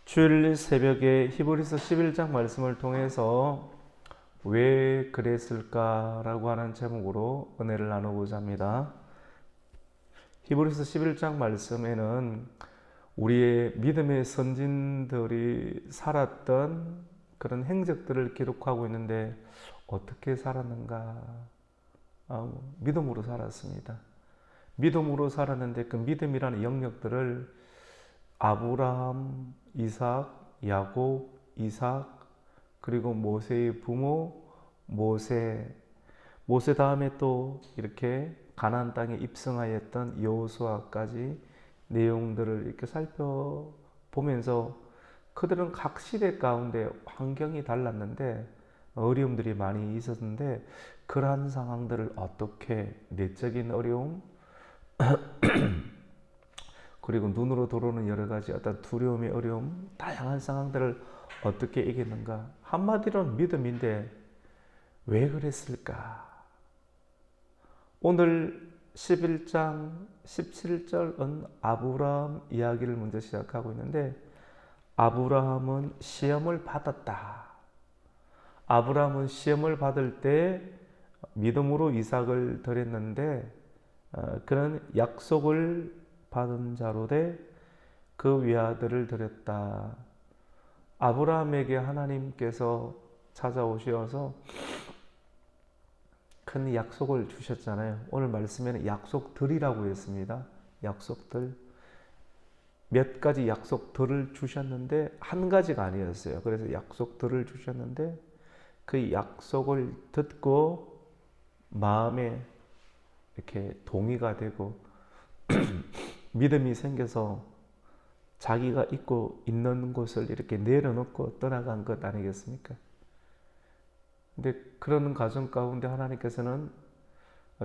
주일 새벽에 히브리서 11장 말씀을 통해서 왜 그랬을까라고 하는 제목으로 은혜를 나누고자 합니다. 히브리서 11장 말씀에는 우리의 믿음의 선진들이 살았던 그런 행적들을 기록하고 있는데 어떻게 살았는가? 믿음으로 살았습니다. 믿음으로 살았는데 그 믿음이라는 영역들을 아브라함, 이삭, 야곱, 이삭, 그리고 모세의 부모 모세 다음에 또 이렇게 가나안 땅에 입성하였던 여호수아까지 내용들을 이렇게 살펴보면서 그들은 각 시대 가운데 환경이 달랐는데 어려움들이 많이 있었는데 그러한 상황들을 어떻게 내적인 어려움 그리고 눈으로 들어오는 여러 가지 어떤 두려움의 어려움, 다양한 상황들을 어떻게 이겼는가? 한마디로는 믿음인데 왜 그랬을까? 오늘 11장 17절은 아브라함 이야기를 먼저 시작하고 있는데 아브라함은 시험을 받았다. 아브라함은 시험을 받을 때 믿음으로 이삭을 드렸는데 그런 약속을 받은 자로 돼 그 외아들을 드렸다. 아브라함에게 하나님께서 찾아오셔서 큰 약속을 주셨잖아요. 오늘 말씀에는 약속들이라고 했습니다. 약속들. 몇 가지 약속들을 주셨는데 한 가지가 아니었어요. 그래서 약속들을 주셨는데 그 약속을 듣고 마음에 이렇게 동의가 되고 믿음이 생겨서 자기가 있고 있는 곳을 이렇게 내려놓고 떠나간 것 아니겠습니까? 근데 그런 과정 가운데 하나님께서는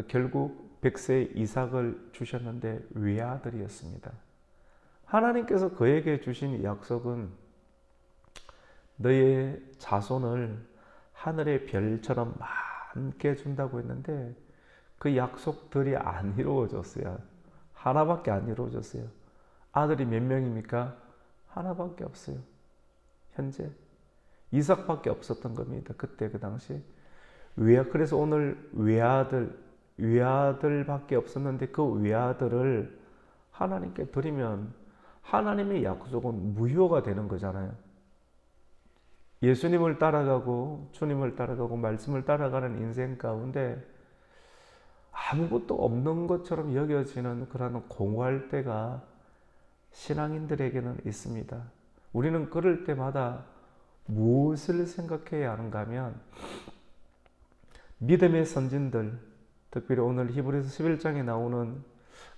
결국 100세 이삭을 주셨는데 외아들이었습니다. 하나님께서 그에게 주신 약속은 너의 자손을 하늘의 별처럼 많게 준다고 했는데 그 약속들이 안 이루어졌어요. 하나밖에 안 이루어졌어요. 아들이 몇 명입니까? 하나밖에 없어요. 현재 이삭밖에 없었던 겁니다. 그때 그 당시 그래서 오늘 외아들밖에 없었는데 그 외아들을 하나님께 드리면 하나님의 약속은 무효가 되는 거잖아요. 예수님을 따라가고 주님을 따라가고 말씀을 따라가는 인생 가운데 아무것도 없는 것처럼 여겨지는 그런 공허할 때가 신앙인들에게는 있습니다. 우리는 그럴 때마다 무엇을 생각해야 하는가 하면 믿음의 선진들, 특별히 오늘 히브리서 11장에 나오는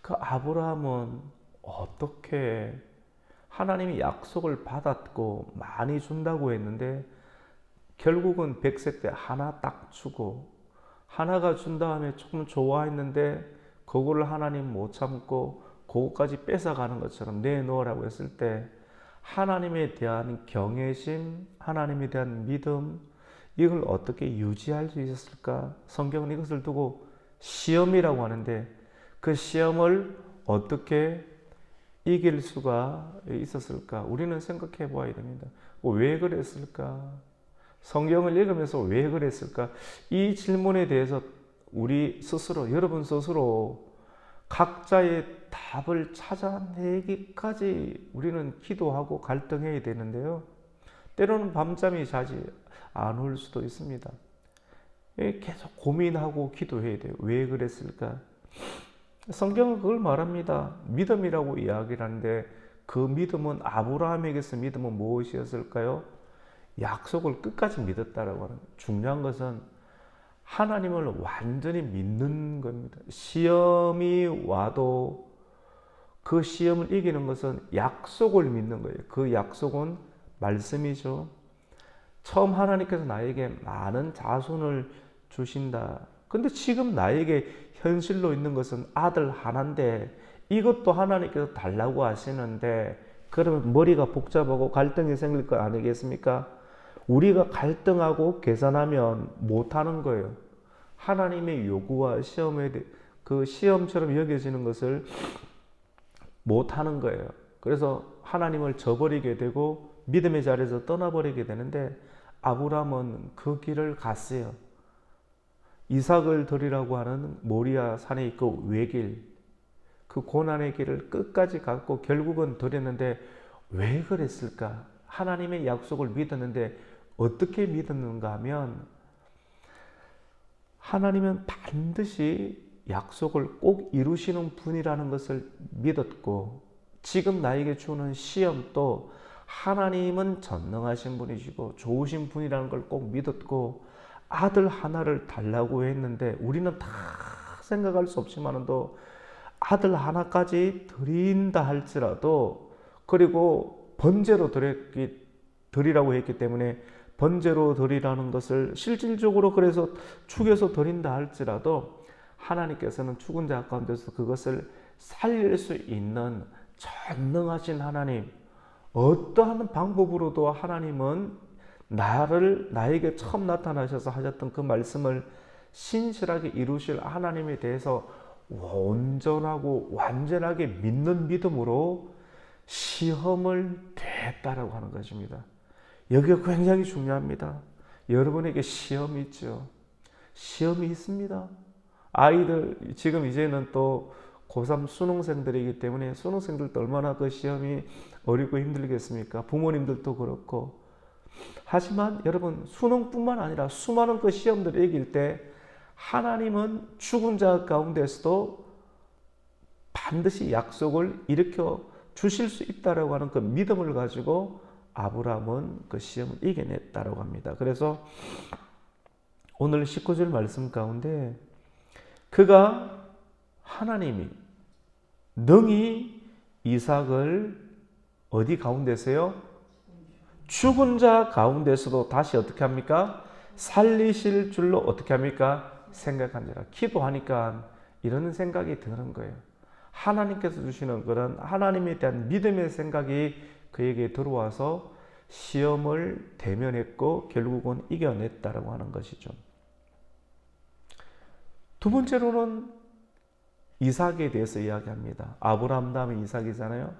그 아브라함은 어떻게 하나님이 약속을 받았고 많이 준다고 했는데 결국은 100세 때 하나 딱 주고 하나가 준 다음에 조금 좋아했는데 그거를 하나님 못 참고 그거까지 뺏어가는 것처럼 내놓으라고 했을 때 하나님에 대한 경외심, 하나님에 대한 믿음 이걸 어떻게 유지할 수 있었을까? 성경은 이것을 두고 시험이라고 하는데 그 시험을 어떻게 이길 수가 있었을까? 우리는 생각해 보아야 됩니다. 왜 그랬을까? 성경을 읽으면서 왜 그랬을까? 이 질문에 대해서 우리 스스로, 여러분 스스로 각자의 답을 찾아내기까지 우리는 기도하고 갈등해야 되는데요. 때로는 밤잠이 자지 않을 수도 있습니다. 계속 고민하고 기도해야 돼요. 왜 그랬을까? 성경은 그걸 말합니다. 믿음이라고 이야기를 하는데 그 믿음은 아브라함에게서 믿음은 무엇이었을까요? 약속을 끝까지 믿었다라고 하는 거예요. 중요한 것은 하나님을 완전히 믿는 겁니다. 시험이 와도 그 시험을 이기는 것은 약속을 믿는 거예요. 그 약속은 말씀이죠. 처음 하나님께서 나에게 많은 자손을 주신다. 근데 지금 나에게 현실로 있는 것은 아들 하나인데 이것도 하나님께서 달라고 하시는데 그러면 머리가 복잡하고 갈등이 생길 거 아니겠습니까? 우리가 갈등하고 계산하면 못하는 거예요. 하나님의 요구와 그 시험처럼 여겨지는 것을 못하는 거예요. 그래서 하나님을 저버리게 되고 믿음의 자리에서 떠나버리게 되는데 아브라함은 그 길을 갔어요. 이삭을 드리라고 하는 모리아 산에 있고 외길, 그 고난의 길을 끝까지 갔고 결국은 드렸는데 왜 그랬을까? 하나님의 약속을 믿었는데 어떻게 믿었는가 하면 하나님은 반드시 약속을 꼭 이루시는 분이라는 것을 믿었고 지금 나에게 주는 시험도 하나님은 전능하신 분이시고 좋으신 분이라는 걸 꼭 믿었고 아들 하나를 달라고 했는데 우리는 다 생각할 수 없지만도 아들 하나까지 드린다 할지라도 그리고 번제로 드리라고 했기 때문에 번제로 드리라는 것을 실질적으로 그래서 죽여서 드린다 할지라도 하나님께서는 죽은 자 가운데서 그것을 살릴 수 있는 전능하신 하나님, 어떠한 방법으로도 하나님은 나에게 처음 나타나셔서 하셨던 그 말씀을 신실하게 이루실 하나님에 대해서 온전하고 완전하게 믿는 믿음으로 시험을 대했다라고 하는 것입니다. 여기가 굉장히 중요합니다. 여러분에게 시험이 있죠. 시험이 있습니다. 아이들 지금 이제는 또 고3 수능생들이기 때문에 수능생들도 얼마나 그 시험이 어렵고 힘들겠습니까? 부모님들도 그렇고. 하지만 여러분 수능뿐만 아니라 수많은 그 시험들을 이길 때 하나님은 죽은 자 가운데서도 반드시 약속을 일으켜 주실 수 있다라고 하는 그 믿음을 가지고 아브라함은 그 시험을 이겨냈다라고 합니다. 그래서 오늘 19절 말씀 가운데 그가 하나님이 능히 이삭을 어디 가운데서요? 죽은 자 가운데서도 다시 어떻게 합니까? 살리실 줄로 어떻게 합니까? 생각합니다. 기도하니까 이런 생각이 드는 거예요. 하나님께서 주시는 그런 하나님에 대한 믿음의 생각이 그에게 들어와서 시험을 대면했고 결국은 이겨냈다라고 하는 것이죠. 두 번째로는 이삭에 대해서 이야기합니다. 아브라함 다음에 이삭이잖아요.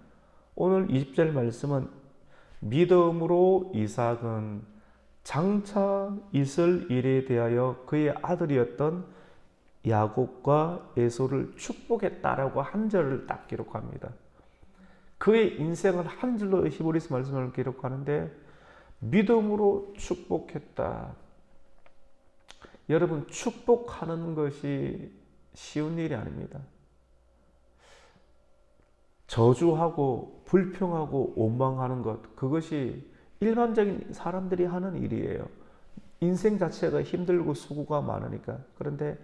오늘 20절 말씀은 믿음으로 이삭은 장차 있을 일에 대하여 그의 아들이었던 야곱과 에서를 축복했다라고 한 절을 딱 기록합니다. 그의 인생을 한 줄로 히브리서 말씀을 기록하는데 믿음으로 축복했다. 여러분 축복하는 것이 쉬운 일이 아닙니다. 저주하고 불평하고 원망하는 것 그것이 일반적인 사람들이 하는 일이에요. 인생 자체가 힘들고 수고가 많으니까. 그런데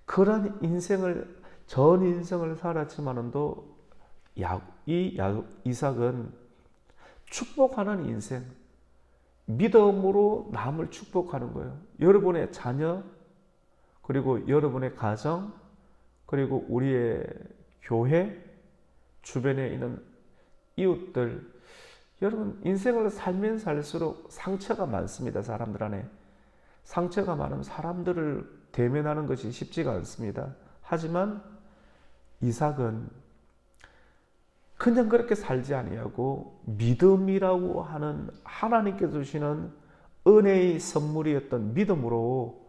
그런 전 인생을 살았지만도 이삭은 축복하는 인생, 믿음으로 남을 축복하는 거예요. 여러분의 자녀, 그리고 여러분의 가정, 그리고 우리의 교회, 주변에 있는 이웃들, 여러분 인생을 살면 살수록 상처가 많습니다. 사람들 안에. 상처가 많으면 사람들을 대면하는 것이 쉽지가 않습니다. 하지만 이삭은 그냥 그렇게 살지 아니하고 믿음이라고 하는 하나님께서 주시는 은혜의 선물이었던 믿음으로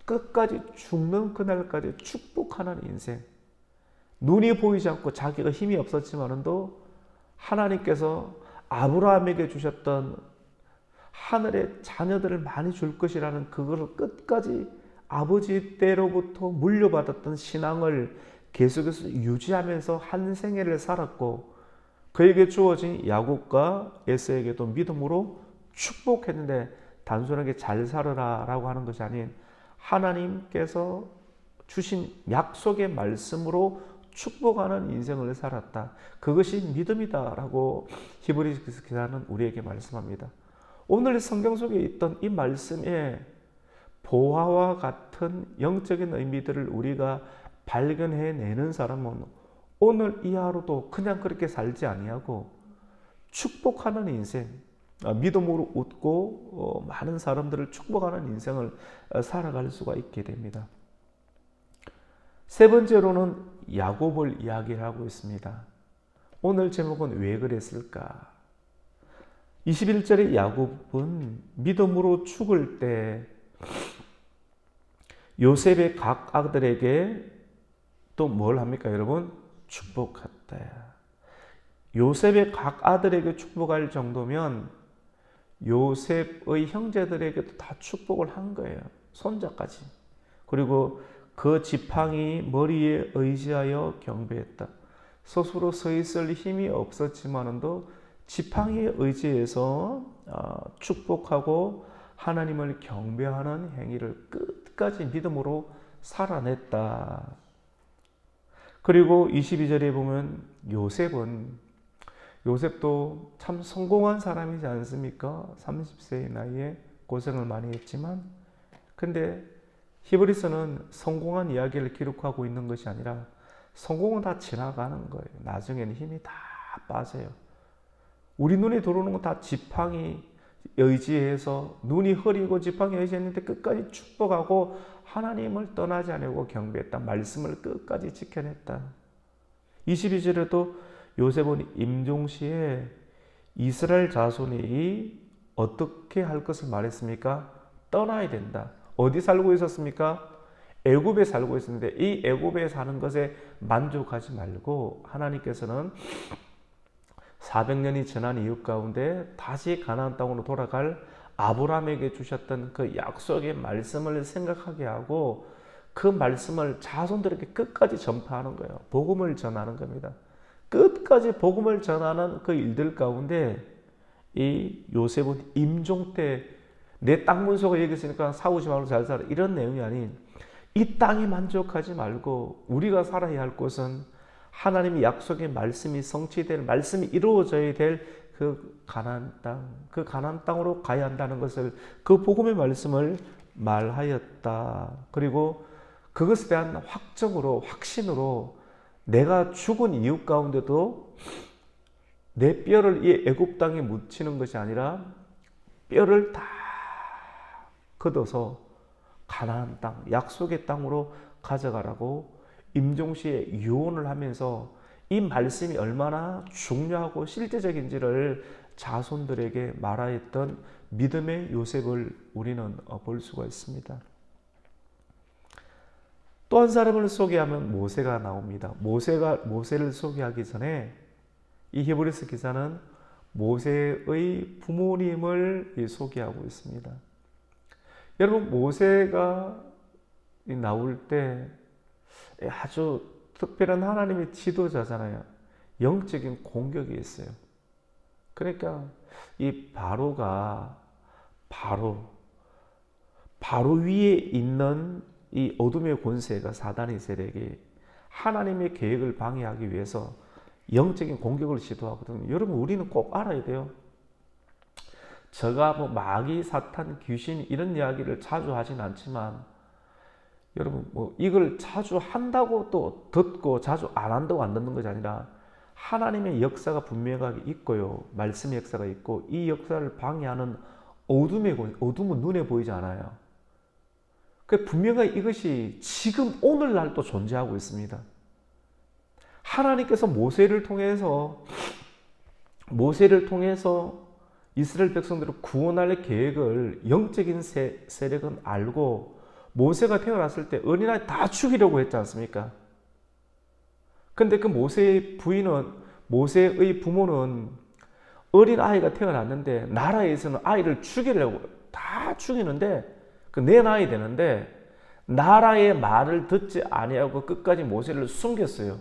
끝까지 죽는 그날까지 축복하는 인생. 눈이 보이지 않고 자기가 힘이 없었지만도 하나님께서 아브라함에게 주셨던 하늘의 자녀들을 많이 줄 것이라는 그것을 끝까지 아버지 때로부터 물려받았던 신앙을 계속해서 유지하면서 한 생애를 살았고 그에게 주어진 야곱과 에서에게도 믿음으로 축복했는데 단순하게 잘 살아라 라고 하는 것이 아닌 하나님께서 주신 약속의 말씀으로 축복하는 인생을 살았다. 그것이 믿음이다라고 히브리서 기자는 우리에게 말씀합니다. 오늘 성경 속에 있던 이 말씀에 보화와 같은 영적인 의미들을 우리가 발견해내는 사람은 오늘 이 하루도 그냥 그렇게 살지 아니하고 축복하는 인생, 믿음으로 웃고 많은 사람들을 축복하는 인생을 살아갈 수가 있게 됩니다. 세 번째로는 야곱을 이야기하고 있습니다. 오늘 제목은 왜 그랬을까? 21절의 야곱은 믿음으로 죽을 때 요셉의 각 아들에게 또 뭘 합니까, 여러분? 축복했다. 요셉의 각 아들에게 축복할 정도면 요셉의 형제들에게도 다 축복을 한 거예요. 손자까지. 그리고 그 지팡이 머리에 의지하여 경배했다. 스스로 서 있을 힘이 없었지만도 지팡이에 의지해서 축복하고 하나님을 경배하는 행위를 끝까지 믿음으로 살아냈다. 그리고 22절에 보면 요셉도 참 성공한 사람이지 않습니까? 30세의 나이에 고생을 많이 했지만, 근데 히브리서는 성공한 이야기를 기록하고 있는 것이 아니라 성공은 다 지나가는 거예요. 나중에는 힘이 다 빠져요. 우리 눈에 들어오는 건 다 지팡이 의지해서 눈이 흐리고 지팡이 의지했는데 끝까지 축복하고 하나님을 떠나지 않고 경배했다. 말씀을 끝까지 지켜냈다. 22절에도 요셉은 임종시에 이스라엘 자손이 어떻게 할 것을 말했습니까? 떠나야 된다. 어디 살고 있었습니까? 애굽에 살고 있었는데 이 애굽에 사는 것에 만족하지 말고 하나님께서는 400년이 지난 이후 가운데 다시 가나안 땅으로 돌아갈 아브라함에게 주셨던 그 약속의 말씀을 생각하게 하고 그 말씀을 자손들에게 끝까지 전파하는 거예요. 복음을 전하는 겁니다. 끝까지 복음을 전하는 그 일들 가운데 이 요셉은 임종 때 내 땅 문서가 여기 있으니까 사오지 말고 잘 살아, 이런 내용이 아닌 이 땅에 만족하지 말고 우리가 살아야 할 곳은 하나님의 약속의 말씀이 성취될, 말씀이 이루어져야 될 그 가나안 땅, 그 가나안 땅으로 가야 한다는 것을, 그 복음의 말씀을 말하였다. 그리고 그것에 대한 확신으로 내가 죽은 이유 가운데도 내 뼈를 이 애굽 땅에 묻히는 것이 아니라 뼈를 다 걷어서 가나안 땅, 약속의 땅으로 가져가라고 임종시에 유언을 하면서 이 말씀이 얼마나 중요하고 실제적인지를 자손들에게 말하였던 믿음의 요셉을 우리는 볼 수가 있습니다. 또 한 사람을 소개하면 모세가 나옵니다. 모세를 소개하기 전에 이 히브리서 기자는 모세의 부모님을 소개하고 있습니다. 여러분, 모세가 나올 때 아주 특별한 하나님의 지도자잖아요. 영적인 공격이 있어요. 그러니까 이 바로 위에 있는 이 어둠의 권세가 사단의 세력이 하나님의 계획을 방해하기 위해서 영적인 공격을 시도하거든요. 여러분, 우리는 꼭 알아야 돼요. 제가 마귀, 사탄, 귀신 이런 이야기를 자주 하진 않지만 여러분, 이걸 자주 한다고 또 듣고 자주 안 한다고 안 듣는 것이 아니라 하나님의 역사가 분명하게 있고요. 말씀의 역사가 있고 이 역사를 방해하는 어둠은 눈에 보이지 않아요. 분명하게 이것이 지금 오늘날도 존재하고 있습니다. 하나님께서 모세를 통해서 이스라엘 백성들을 구원할 계획을 영적인 세력은 알고 모세가 태어났을 때 어린아이 다 죽이려고 했지 않습니까? 근데 그 모세의 부모는 어린아이가 태어났는데 나라에서는 아이를 죽이려고 다 죽이는데 내 나이 되는데 나라의 말을 듣지 아니하고 끝까지 모세를 숨겼어요.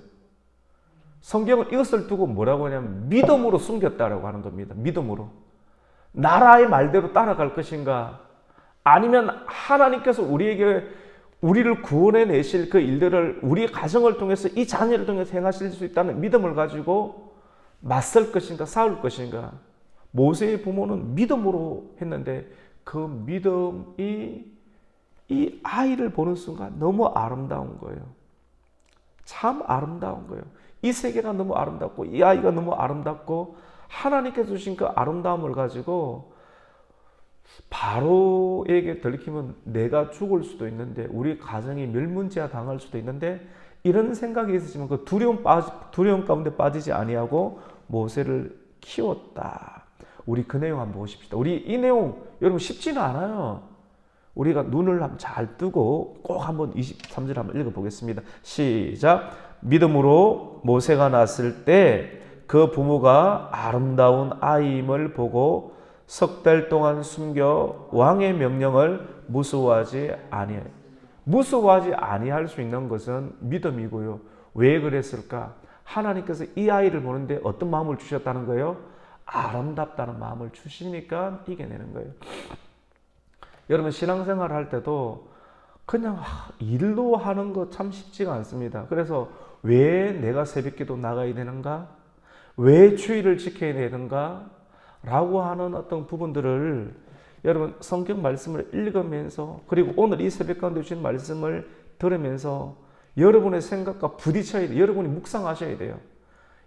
성경은 이것을 두고 뭐라고 하냐면 믿음으로 숨겼다라고 하는 겁니다. 믿음으로. 나라의 말대로 따라갈 것인가? 아니면 하나님께서 우리를 구원해 내실 그 일들을 우리 가정을 통해서 이 자녀를 통해서 행하실 수 있다는 믿음을 가지고 맞설 것인가, 싸울 것인가? 모세의 부모는 믿음으로 했는데 그 믿음이 이 아이를 보는 순간 너무 아름다운 거예요. 참 아름다운 거예요. 이 세계가 너무 아름답고 이 아이가 너무 아름답고 하나님께서 주신 그 아름다움을 가지고 바로에게 들키면 내가 죽을 수도 있는데 우리 가정이 멸문지하 당할 수도 있는데 이런 생각이 있으시면 그 두려움 가운데 빠지지 아니하고 모세를 키웠다. 우리 그 내용 한번 보십시다. 우리 이 내용 여러분 쉽지는 않아요. 우리가 눈을 한번 잘 뜨고 꼭 한번 23절 한번 읽어보겠습니다. 시작. 믿음으로 모세가 낳았을 때 그 부모가 아름다운 아이임을 보고 석 달 동안 숨겨 왕의 명령을 무서워하지 아니해. 무서워하지 아니할 수 있는 것은 믿음이고요. 왜 그랬을까? 하나님께서 이 아이를 보는데 어떤 마음을 주셨다는 거예요? 아름답다는 마음을 주시니까 이겨내는 거예요. 여러분 신앙생활 할 때도 그냥 일로 하는 거 참 쉽지가 않습니다. 그래서 왜 내가 새벽기도 나가야 되는가? 왜 주의를 지켜야 되는가? 라고 하는 어떤 부분들을 여러분 성경 말씀을 읽으면서 그리고 오늘 이 새벽 가운데 주신 말씀을 들으면서 여러분의 생각과 부딪혀야 돼요. 여러분이 묵상하셔야 돼요.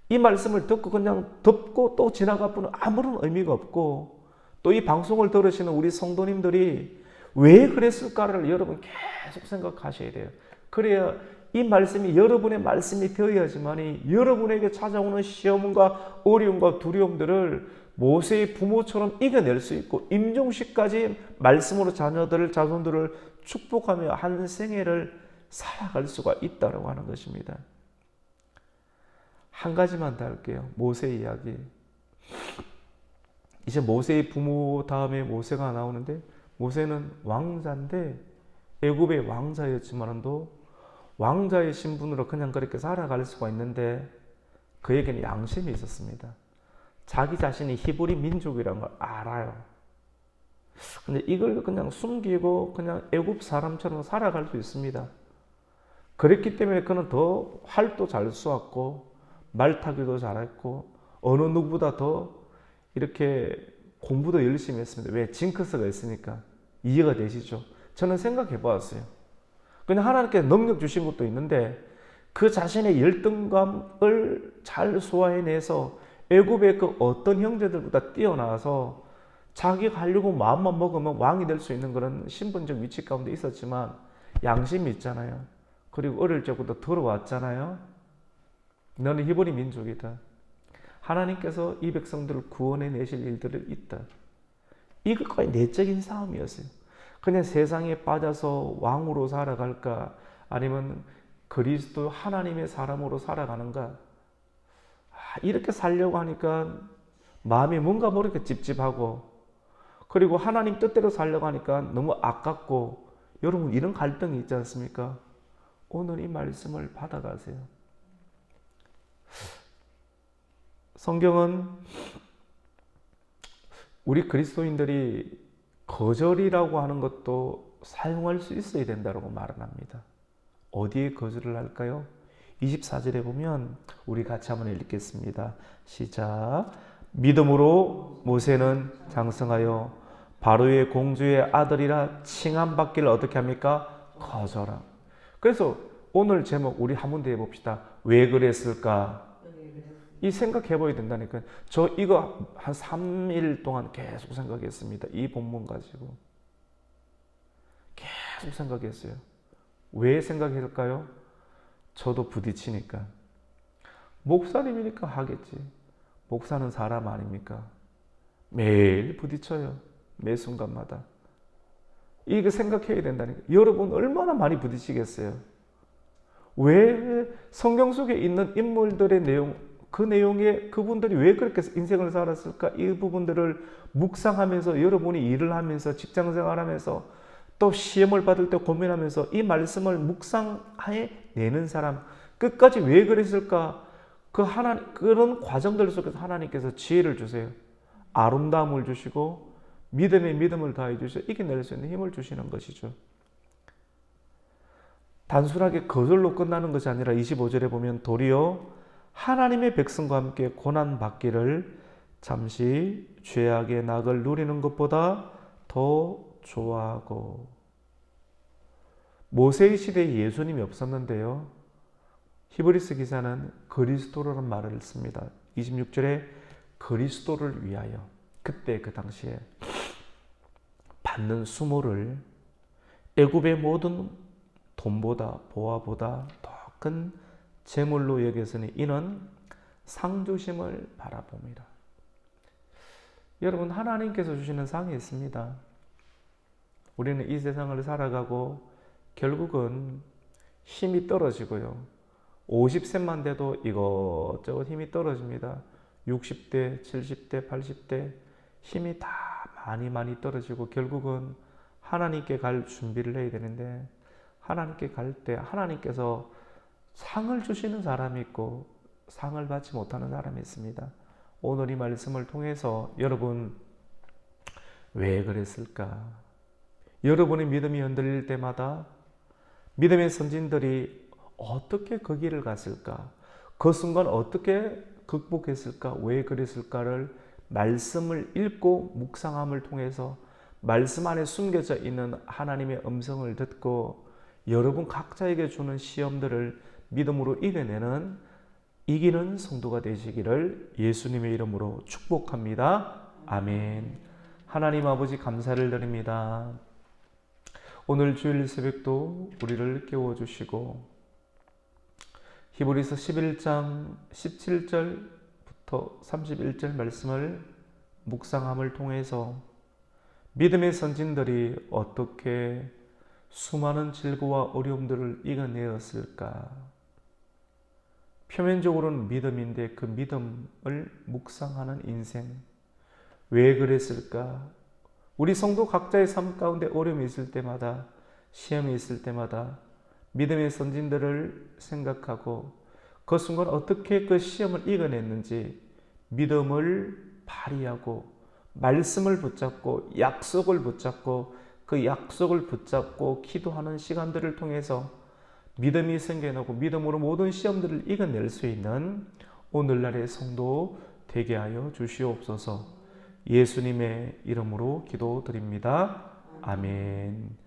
이 말씀을 듣고 그냥 덮고 또 지나가 보면 아무런 의미가 없고 또 이 방송을 들으시는 우리 성도님들이 왜 그랬을까를 여러분 계속 생각하셔야 돼요. 그래야 이 말씀이 여러분의 말씀이 되어야지만이 여러분에게 찾아오는 시험과 어려움과 두려움들을 모세의 부모처럼 이겨낼 수 있고 임종식까지 말씀으로 자녀들을 자손들을 축복하며 한 생애를 살아갈 수가 있다고 하는 것입니다. 한 가지만 더 할게요. 모세 이야기. 이제 모세의 부모 다음에 모세가 나오는데 모세는 왕자인데 애굽의 왕자였지만도 왕자의 신분으로 그냥 그렇게 살아갈 수가 있는데 그에게는 양심이 있었습니다. 자기 자신이 히브리 민족이라는 걸 알아요. 근데 이걸 그냥 숨기고 그냥 애굽 사람처럼 살아갈 수 있습니다. 그랬기 때문에 그는 더 활도 잘 쏘았고 말타기도 잘했고 어느 누구보다 더 이렇게 공부도 열심히 했습니다. 왜? 징크스가 있으니까. 이해가 되시죠? 저는 생각해 보았어요. 그냥 하나님께서 능력 주신 것도 있는데 그 자신의 열등감을 잘 소화해내서 애굽의 그 어떤 형제들보다 뛰어나서 자기가 하려고 마음만 먹으면 왕이 될 수 있는 그런 신분적 위치 가운데 있었지만 양심이 있잖아요. 그리고 어릴 적부터 들어왔잖아요. 너는 히브리 민족이다. 하나님께서 이 백성들을 구원해 내실 일들을 있다. 이것과의 내적인 싸움이었어요. 그냥 세상에 빠져서 왕으로 살아갈까 아니면 그리스도 하나님의 사람으로 살아가는가. 이렇게 살려고 하니까 마음이 뭔가 모르게 찝찝하고 그리고 하나님 뜻대로 살려고 하니까 너무 아깝고 여러분 이런 갈등이 있지 않습니까? 오늘 이 말씀을 받아가세요. 성경은 우리 그리스도인들이 거절이라고 하는 것도 사용할 수 있어야 된다고 말을 합니다. 어디에 거절을 할까요? 24절에 보면 우리 같이 한번 읽겠습니다. 시작. 믿음으로 모세는 장성하여 바로의 공주의 아들이라 칭함받기를 어떻게 합니까? 거절함. 그래서 오늘 제목 우리 한 번 더 해봅시다. 왜 그랬을까? 이 생각해 봐야 된다니까요. 저 이거 한 3일 동안 계속 생각했습니다. 이 본문 가지고. 계속 생각했어요. 왜 생각했을까요? 저도 부딪히니까. 목사님이니까 하겠지. 목사는 사람 아닙니까? 매일 부딪혀요. 매 순간마다. 이거 생각해야 된다니까. 여러분 얼마나 많이 부딪히겠어요? 왜 성경 속에 있는 인물들의 내용, 그 내용에 그분들이 왜 그렇게 인생을 살았을까? 이 부분들을 묵상하면서 여러분이 일을 하면서 직장생활하면서 또 시험을 받을 때 고민하면서 이 말씀을 묵상해 내는 사람 끝까지 왜 그랬을까? 그런 과정들 속에서 하나님께서 지혜를 주세요. 아름다움을 주시고 믿음의 믿음을 다해 주셔 이겨낼 수 있는 힘을 주시는 것이죠. 단순하게 거절로 끝나는 것이 아니라 25절에 보면 도리어 하나님의 백성과 함께 고난받기를 잠시 죄악의 낙을 누리는 것보다 더 좋아하고. 모세의 시대에 예수님이 없었는데요. 히브리서 기사는 그리스도라는 말을 씁니다. 26절에 그리스도를 위하여 그때 그 당시에 받는 수모를 애굽의 모든 돈보다 보화보다 더 큰 재물로 여겼으니 이는 상 주심을 바라봅니다. 여러분, 하나님께서 주시는 상이 있습니다. 우리는 이 세상을 살아가고 결국은 힘이 떨어지고요. 50세만 돼도 이것저것 힘이 떨어집니다. 60대, 70대, 80대 힘이 다 많이 떨어지고 결국은 하나님께 갈 준비를 해야 되는데, 하나님께 갈 때 하나님께서 상을 주시는 사람이 있고 상을 받지 못하는 사람이 있습니다. 오늘 이 말씀을 통해서 여러분, 왜 그랬을까? 여러분의 믿음이 흔들릴 때마다 믿음의 선진들이 어떻게 그 길을 갔을까? 그 순간 어떻게 극복했을까? 왜 그랬을까를 말씀을 읽고 묵상함을 통해서 말씀 안에 숨겨져 있는 하나님의 음성을 듣고 여러분 각자에게 주는 시험들을 믿음으로 이기는 성도가 되시기를 예수님의 이름으로 축복합니다. 아멘. 하나님 아버지, 감사를 드립니다. 오늘 주일 새벽도 우리를 깨워주시고 히브리서 11장 17절부터 31절 말씀을 묵상함을 통해서 믿음의 선진들이 어떻게 수많은 질고와 어려움들을 이겨내었을까? 표면적으로는 믿음인데 그 믿음을 묵상하는 인생, 왜 그랬을까? 우리 성도 각자의 삶 가운데 어려움이 있을 때마다, 시험이 있을 때마다 믿음의 선진들을 생각하고 그 순간 어떻게 그 시험을 이겨냈는지 믿음을 발휘하고 말씀을 붙잡고 약속을 붙잡고 그 약속을 붙잡고 기도하는 시간들을 통해서 믿음이 생겨나고 믿음으로 모든 시험들을 이겨낼 수 있는 오늘날의 성도 되게 하여 주시옵소서. 예수님의 이름으로 기도드립니다. 아멘.